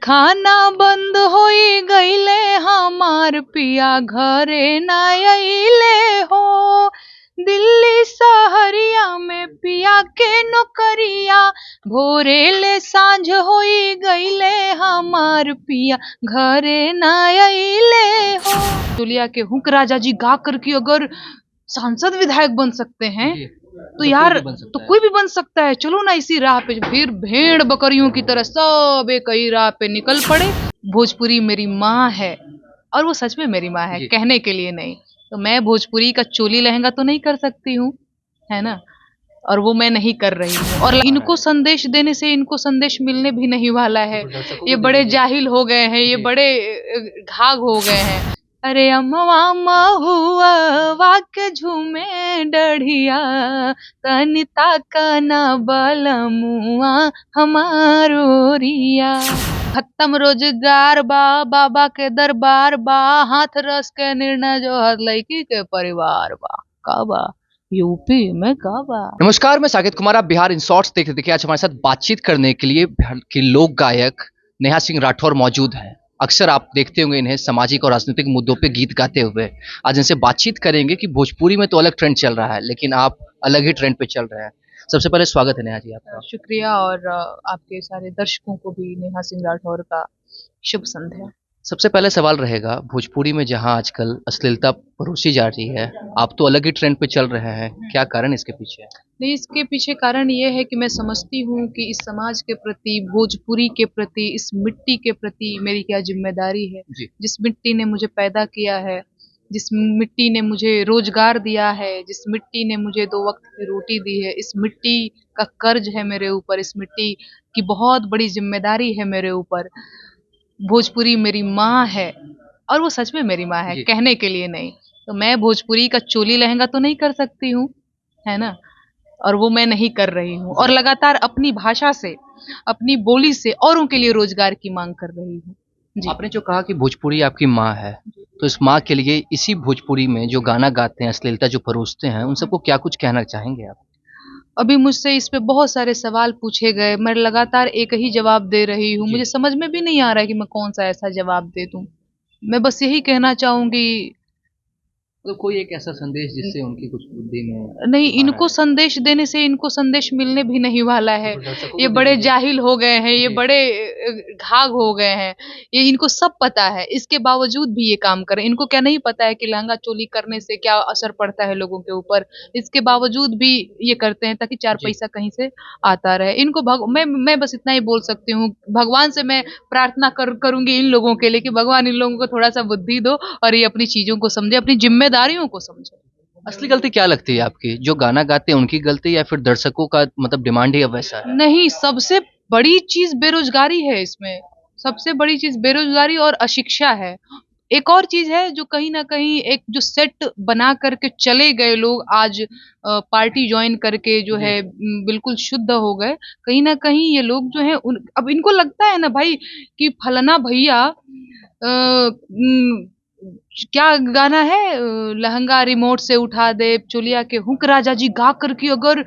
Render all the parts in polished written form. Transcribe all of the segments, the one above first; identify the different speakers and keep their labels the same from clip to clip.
Speaker 1: कारखाना बंद होई गईले हमार पिया घरे ना अइले हो। दिल्ली सहरिया में पिया के नौकरिया भोरे ले सांझ होई गईले हमार पिया घरे ना अइले हो। चुलिया के हुक राजा जी गा करके अगर सांसद विधायक बन सकते हैं तो यार तो कोई भी बन सकता है। चलो ना इसी राह पे फिर भेड़ बकरियों की तरह सब एक ही राह पे निकल पड़े। भोजपुरी मेरी माँ है और वो सच में मेरी माँ है, कहने के लिए नहीं। तो मैं भोजपुरी का चोली लहंगा तो नहीं कर सकती हूँ, है ना, और वो मैं नहीं कर रही हूँ। और इनको संदेश देने से इनको संदेश मिलने भी नहीं वाला है। ये बड़े जाहिल हो गए हैं, ये बड़े घाघ हो गए हैं। अरे अम्मा महुआ वाके झूमे डढ़िया तनिता काना बलमुआ हमारो रिया। खत्म रोजगार बा, बाबा के दरबार बा, हाथ रस के निर्णय जो हर लड़की के परिवार बा। का बा यूपी में का बा।
Speaker 2: नमस्कार, मैं साकेत कुमार। आप बिहार इन शॉर्ट्स देख रहे। देखिए, आज हमारे साथ बातचीत करने के लिए बिहार के लोक गायक नेहा सिंह राठौर मौजूद हैं। अक्सर आप देखते होंगे इन्हें सामाजिक और राजनीतिक मुद्दों पे गीत गाते हुए। आज इनसे बातचीत करेंगे कि भोजपुरी में तो अलग ट्रेंड चल रहा है, लेकिन आप अलग ही ट्रेंड पे चल रहे हैं। सबसे पहले स्वागत है नेहा जी आपका।
Speaker 1: शुक्रिया, और आपके सारे दर्शकों को भी नेहा सिंह राठौर का शुभ संध्या।
Speaker 2: सबसे पहले सवाल रहेगा, भोजपुरी में जहां आजकल अश्लीलता परोसी जा रही है, आप तो अलग ही ट्रेंड पे चल रहे हैं, क्या कारण इसके पीछे है?
Speaker 1: नहीं, इसके पीछे कारण ये है कि मैं समझती हूँ कि इस समाज के प्रति, भोजपुरी के प्रति, इस मिट्टी के प्रति मेरी क्या जिम्मेदारी है। जिस मिट्टी ने मुझे पैदा किया है, जिस मिट्टी ने मुझे रोजगार दिया है, जिस मिट्टी ने मुझे 2 वक्त की रोटी दी है, इस मिट्टी का कर्ज है मेरे ऊपर, इस मिट्टी की बहुत बड़ी जिम्मेदारी है मेरे ऊपर। भोजपुरी मेरी माँ है और वो सच में मेरी माँ है, कहने के लिए नहीं। तो मैं भोजपुरी का चोली लहंगा तो नहीं कर सकती हूँ, है ना, और वो मैं नहीं कर रही हूँ। और लगातार अपनी भाषा से, अपनी बोली से औरों के लिए रोजगार की मांग कर रही हूँ।
Speaker 2: आपने जो कहा कि भोजपुरी आपकी माँ है, तो इस माँ के लिए इसी भोजपुरी में जो गाना गाते हैं, अश्लीलता जो परोसते हैं, उन सबको क्या कुछ कहना चाहेंगे आप?
Speaker 1: अभी मुझसे इस पे बहुत सारे सवाल पूछे गए, मैं लगातार एक ही जवाब दे रही हूँ। मुझे समझ में भी नहीं आ रहा है कि मैं कौन सा ऐसा जवाब दे दूँ। मैं बस यही कहना चाहूंगी,
Speaker 2: तो कोई एक ऐसा संदेश जिससे उनकी कुछ बुद्धि में
Speaker 1: नहीं, इनको संदेश देने से इनको संदेश मिलने भी नहीं वाला है। ये बड़े जाहिल हो गए हैं, ये बड़े घाघ हो गए हैं। ये इनको सब पता है, इसके बावजूद भी ये काम करें। इनको क्या नहीं पता है कि लहंगा चोली करने से क्या असर पड़ता है लोगों के ऊपर। इसके बावजूद भी ये करते हैं ताकि 4 पैसा कहीं से आता रहे। इनको मैं बस इतना ही बोल सकती हूँ, भगवान से मैं प्रार्थना करूंगी इन लोगों के लिए कि भगवान इन लोगों को थोड़ा सा बुद्धि दो और ये अपनी चीजों को समझे, अपनी जिम्मेदारियों को समझे।
Speaker 2: असली गलती क्या लगती है आपकी? जो गाना गाते हैं उनकी गलती, या फिर दर्शकों का मतलब डिमांड ही अब वैसा है?
Speaker 1: नहीं, सबसे बड़ी चीज बेरोजगारी है इसमें। सबसे बड़ी चीज बेरोजगारी और अशिक्षा है। एक और चीज है जो कहीं ना कहीं एक जो सेट बना करके चले गए लोग, आज पार्टी ज्वाइन करके जो है बिल्कुल शुद्ध हो गए। कहीं ना कहीं ये लोग जो है अब इनको लगता है ना भाई कि फलाना भैया क्या गाना है, लहंगा रिमोट से उठा दे, चोलिया के हुक राजा जी गा करके अगर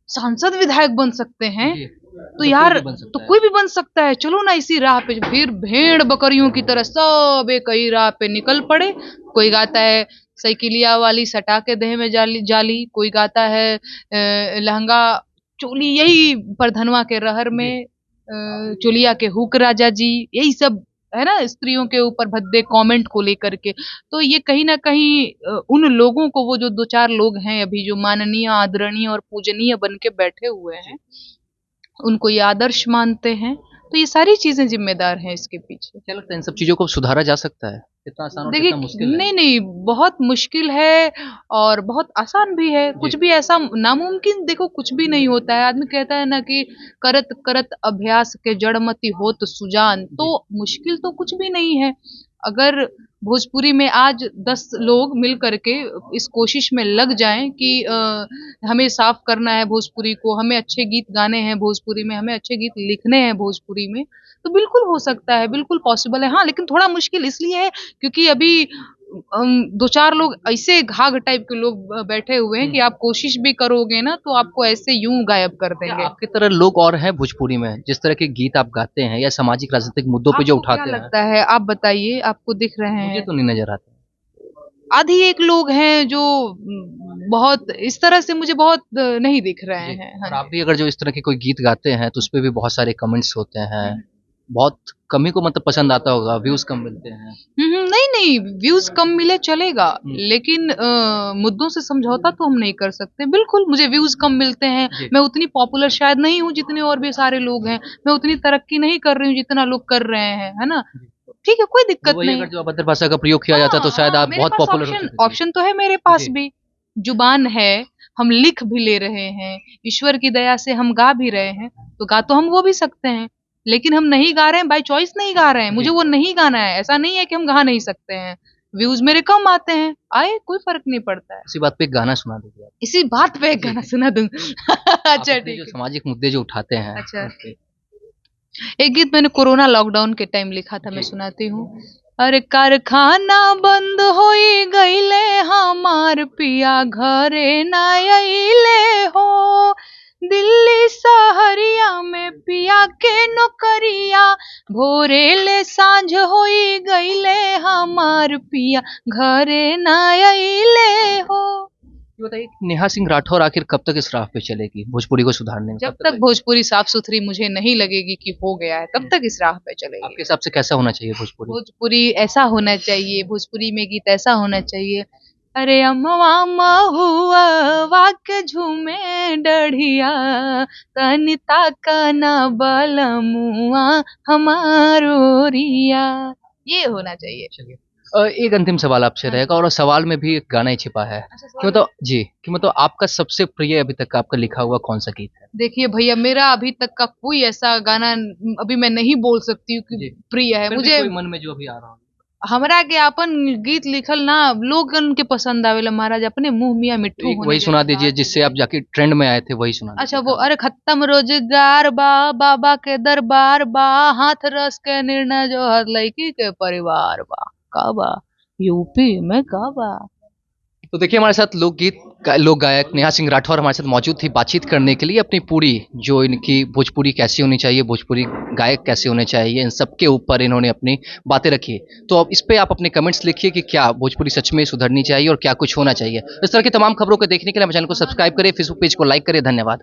Speaker 1: सांसद विधायक बन सकते हैं तो यार तो कोई भी बन सकता है। चलो ना इसी राह पे फिर भेड़ बकरियों की तरह सब एक ही राह पे निकल पड़े। कोई गाता है साइकिलिया वाली सटा के देह में जाली जाली, कोई गाता है लहंगा चोली यही परधनवा के रहर में, चोलिया के हुक राजा जी, यही सब है ना, स्त्रियों के ऊपर भद्दे कमेंट को लेकर के। तो ये कहीं ना कहीं उन लोगों को, वो जो 2-4 लोग हैं अभी जो माननीय, आदरणीय और पूजनीय बन के बैठे हुए हैं, उनको ये आदर्श मानते हैं। तो ये सारी चीजें जिम्मेदार हैं इसके पीछे।
Speaker 2: क्या लगता है इन सब चीजों को सुधारा जा सकता है? इतना आसान और
Speaker 1: देखिए,
Speaker 2: कितना मुश्किल है?
Speaker 1: नहीं, बहुत मुश्किल है और बहुत आसान भी है। कुछ भी ऐसा नामुमकिन, देखो, कुछ भी नहीं होता है। आदमी कहता है ना कि करत करत अभ्यास के जड़मति होत सुजान। तो मुश्किल तो कुछ भी नहीं है। अगर भोजपुरी में आज 10 लोग मिल करके इस कोशिश में लग जाएं कि हमें साफ करना है भोजपुरी को, हमें अच्छे गीत गाने हैं भोजपुरी में, हमें अच्छे गीत लिखने हैं भोजपुरी में, तो बिल्कुल हो सकता है, बिल्कुल पॉसिबल है। हाँ, लेकिन थोड़ा मुश्किल इसलिए है क्योंकि अभी दो चार लोग ऐसे घाघ टाइप के लोग बैठे हुए हैं कि आप कोशिश भी करोगे ना तो आपको ऐसे यूं गायब कर
Speaker 2: क्या
Speaker 1: देंगे।
Speaker 2: आपकी तरह लोग और हैं भोजपुरी में जिस तरह के गीत आप गाते हैं या सामाजिक राजनीतिक मुद्दों पे जो
Speaker 1: आपको क्या
Speaker 2: उठाते हैं?
Speaker 1: लगता है, आप बताइए, आपको दिख रहे
Speaker 2: मुझे
Speaker 1: हैं?
Speaker 2: तो नहीं नजर आता।
Speaker 1: आधी एक लोग हैं जो बहुत इस तरह से मुझे बहुत नहीं दिख रहे
Speaker 2: जी।
Speaker 1: हैं।
Speaker 2: और
Speaker 1: हाँ
Speaker 2: आप भी अगर जो इस तरह के कोई गीत गाते हैं तो उसपे भी बहुत सारे कमेंट्स होते हैं, बहुत कम ही को मतलब पसंद आता होगा, व्यूज कम मिलते हैं।
Speaker 1: नहीं नहीं, व्यूज कम मिले चलेगा,
Speaker 2: हम्म,
Speaker 1: लेकिन मुद्दों से समझौता तो हम नहीं कर सकते। बिल्कुल मुझे व्यूज कम मिलते हैं,
Speaker 2: जी।
Speaker 1: मैं उतनी पॉपुलर शायद नहीं हूँ जितने और भी सारे लोग हैं, मैं उतनी तरक्की नहीं कर रही हूँ जितना लोग कर रहे हैं, है ना?
Speaker 2: जी।
Speaker 1: ठीक है, कोई
Speaker 2: तो
Speaker 1: दिक्कत
Speaker 2: वही
Speaker 1: नहीं।
Speaker 2: अगर जो अभद्र भाषा का प्रयोग किया जाता तो शायद
Speaker 1: हाँ,
Speaker 2: आप
Speaker 1: मेरे
Speaker 2: बहुत
Speaker 1: पास
Speaker 2: पॉपुलर हो
Speaker 1: ऑप्शन
Speaker 2: चुके थे।
Speaker 1: ऑप्शन तो है मेरे पास
Speaker 2: जी।
Speaker 1: भी। जुबान है, हम लिख भी ले रहे हैं, ईश्वर की दया से हम गा भी रहे हैं, तो गा तो हम वो भी सकते हैं। लेकिन हम नहीं गा रहे हैं, बाय चॉइस नहीं गा रहे हैं, मुझे
Speaker 2: जी।
Speaker 1: वो नहीं गाना है, ऐसा नहीं है कि हम गा नहीं सकते हैं। व्यूज मेरे कम आते हैं, आए कोई फर्क नहीं पड़ता है।
Speaker 2: इसी बात पे एक गाना सुना दीजिए आप।
Speaker 1: इसी बात पे एक
Speaker 2: जी।
Speaker 1: गाना सुना दूं?
Speaker 2: आप
Speaker 1: अच्छा
Speaker 2: अपने जो
Speaker 1: ठीक है।
Speaker 2: सामाजिक मुद्दे जो उठाते हैं
Speaker 1: अच्छा,
Speaker 2: उस पे।
Speaker 1: एक गीत मैंने कोरोना लॉकडाउन के टाइम लिखा था, मैं
Speaker 2: जी।
Speaker 1: सुनाती हूँ। अरे कारखाना बंद होई गईले, हमार पिया घरे ना अइले हो। दिल्ली सहरिया में पिया के नौकरिया, भोरे ले सांझ होई गईले, हमार पिया घरे ना अइले हो।
Speaker 2: ये बताइए कि नेहा सिंह राठौर आखिर कब तक इस राह पे चलेगी भोजपुरी को सुधारने में,
Speaker 1: जब
Speaker 2: कब तक
Speaker 1: तक भोजपुरी साफ सुथरी मुझे नहीं लगेगी कि हो गया है, तब तक इस राह पे चलेगी।
Speaker 2: आपके हिसाब से कैसा होना चाहिए भोजपुरी?
Speaker 1: भोजपुरी ऐसा होना चाहिए, भोजपुरी में गीत ऐसा होना चाहिए। अरे अमवा महुआ वाके झूमे डढ़िया, तनि ताका ना बलमुआ हमारो रिया। ये होना चाहिए।
Speaker 2: चलिए एक अंतिम सवाल आपसे
Speaker 1: हाँ।
Speaker 2: रहेगा और सवाल में भी एक गाना ही छिपा है
Speaker 1: अच्छा,
Speaker 2: कि मतलब जी कि मतलब आपका सबसे प्रिय अभी तक का आपका लिखा हुआ कौन सा गीत है?
Speaker 1: देखिए भैया, मेरा अभी तक का कोई ऐसा गाना अभी मैं नहीं बोल सकती हूँ
Speaker 2: जी।
Speaker 1: कि प्रिय है
Speaker 2: फिर भी
Speaker 1: मुझे।
Speaker 2: कोई मन में जो अभी आ रहा हो।
Speaker 1: हमरा के अपन गीत लिखल ना लोगन के पसंद आवेला महाराज, अपने मुंह मियाँ
Speaker 2: तो
Speaker 1: मिट्ठू
Speaker 2: एक
Speaker 1: होने
Speaker 2: वही सुना
Speaker 1: जैसी
Speaker 2: दीजिए
Speaker 1: बात
Speaker 2: जिससे
Speaker 1: है।
Speaker 2: आप जाके ट्रेंड में आए थे, वही सुना
Speaker 1: अच्छा,
Speaker 2: दीजिए
Speaker 1: वो
Speaker 2: गाना।
Speaker 1: अरे खत्म रोजगार बा, बाबा के दरबार बा, हाथ रस के निर्णय जो हर लड़की के परिवार बा। का बा? यूपी में का बा?
Speaker 2: तो देखिए हमारे साथ लोक गायक नेहा सिंह राठौर हमारे साथ मौजूद थी बातचीत करने के लिए अपनी पूरी जो इनकी भोजपुरी कैसी होनी चाहिए, भोजपुरी गायक कैसे होने चाहिए, इन सब के ऊपर इन्होंने अपनी बातें रखी। तो अब इस पे आप अपने कमेंट्स लिखिए कि क्या भोजपुरी सच में सुधरनी चाहिए और क्या कुछ होना चाहिए। इस तरह की तमाम खबरों को देखने के लिए हमारे चैनल को सब्सक्राइब करें, फेसबुक पेज को लाइक करें। धन्यवाद।